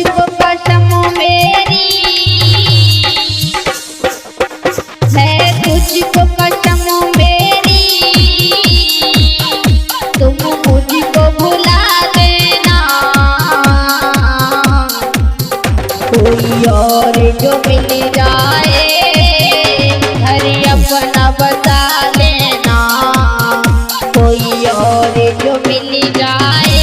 तुझको कसम मेरी है, तुझको कसम मेरी, तुम मुझको भुला देना। कोई और जो मिल जाए घर अपना बसा लेना। कोई और जो मिल जाए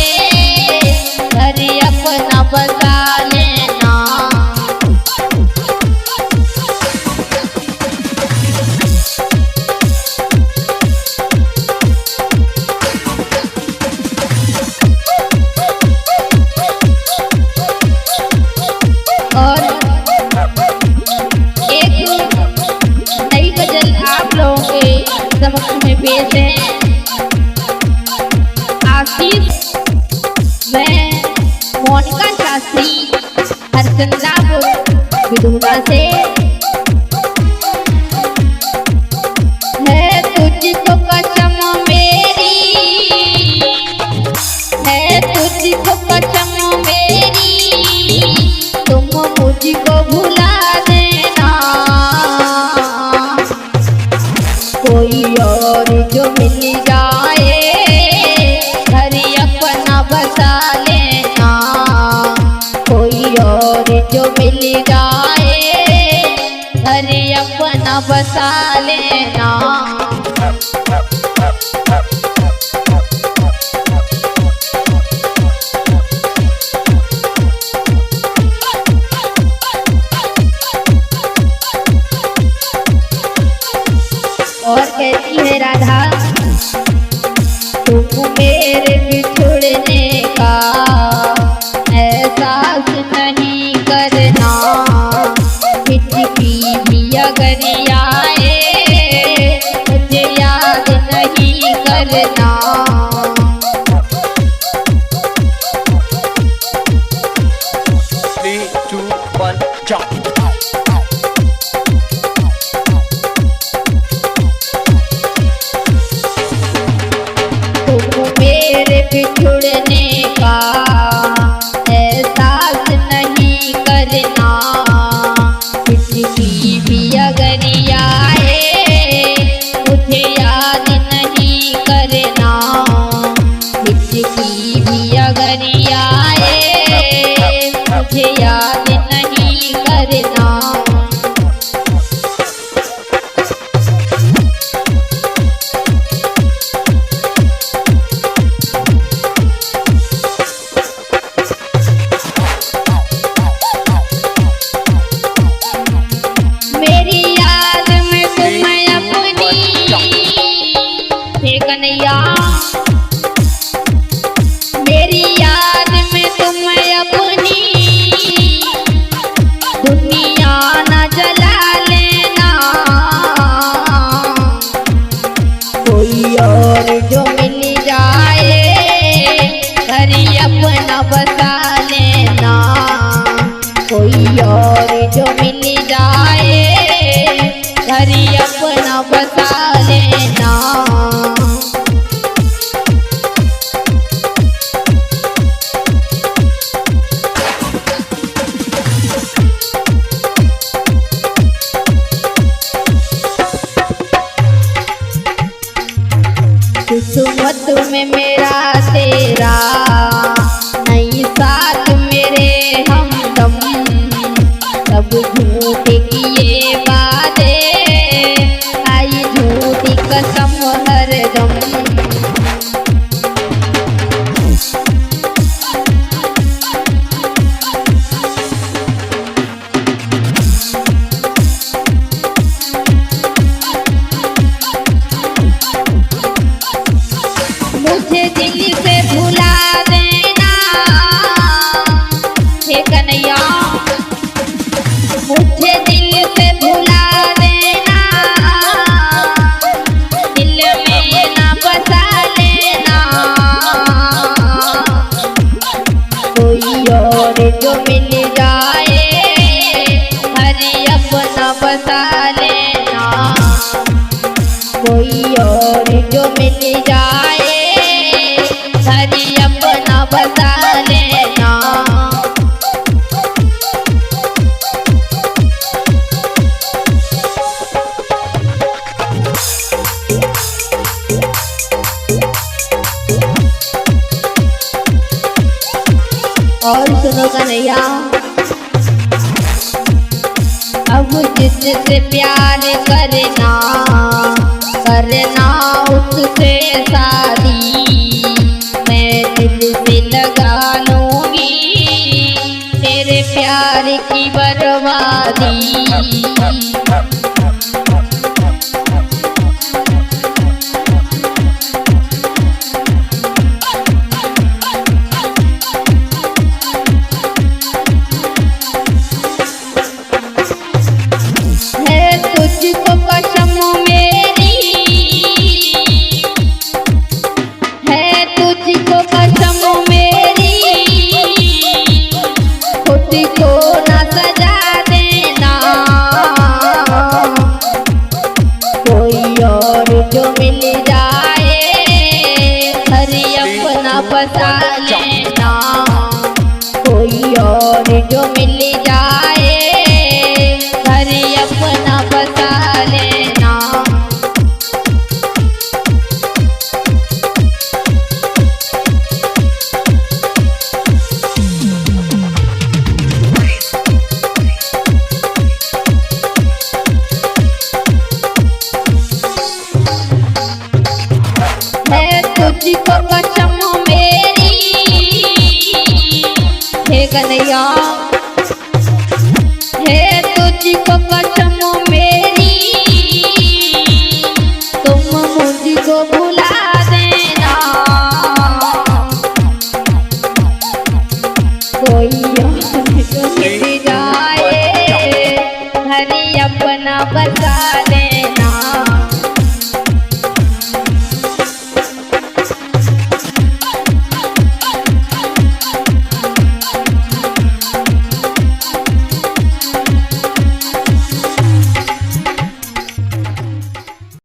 घर अपना बसा लेना। और एक नई गजल आप लोगों के समक्ष में पेश है। आशीष व मोनिका शास्त्री हरचंद्रापुर विधुना से। है तुझको कसम मेरी है, तुझको कसम मेरी, तुम मुझको भुला देना। कोई और जो मिल जाए घर अपना बसा लेना। कोई और जो मिल जाए घर अपना बसा लेना। और कहती है राधा, तुम मेरे बिछुड़ने का एहसास नहीं करना। हिचकी भी अगर आए मुझे याद नहीं करना। 3, 2, 1, jump! मेरे बिछुड़ने का एहसास नहीं करना। किसी भी अगर आए मुझे याद नहीं करना। किसी भी अगर आए मुझे याद नहीं करना। मेरी याद में तुम अपनी हे कन्हैया, मेरी याद में तुम अपनी दुनिया न जला लेना। कोई और जो मिल जाए घर अपना बसा लेना। कोई और जो मिल जाए घर अपना बसा लेना। किस्मत में मेरा तेरा नहीं साथ मेरे हमदम। सब झूठ किए वादे आई झूठी कसम हरदम। मुझे दिल से भुला देना हे कन्हैया। मुझे दिल से भुला देना। दिल में ना बसा लेना। कोई और जो मिल जाए घर अपना बसा लेना। कोई और जो मिल जाए घर अपना बसा लेना। और सुनो कन्हैया, अब जिससे प्यार करना उससे शादी मैं दिल से लगा लूंगी, तेरे प्यार की बर्बादी। तुझको कसम मेरी है, तुझको कसम मेरी, खुद को न सजा देना, कोई और जो मिल जाए घर अपना बसा लेना, कोई और जो मिल जाए घर अपना बसा लेना। है तुझको कसम मेरी हे कन्हैया, है तुझको कसम मेरी, तुम मुझको भुला देना, कोई और मिल जाए घर अपना बसा लेना।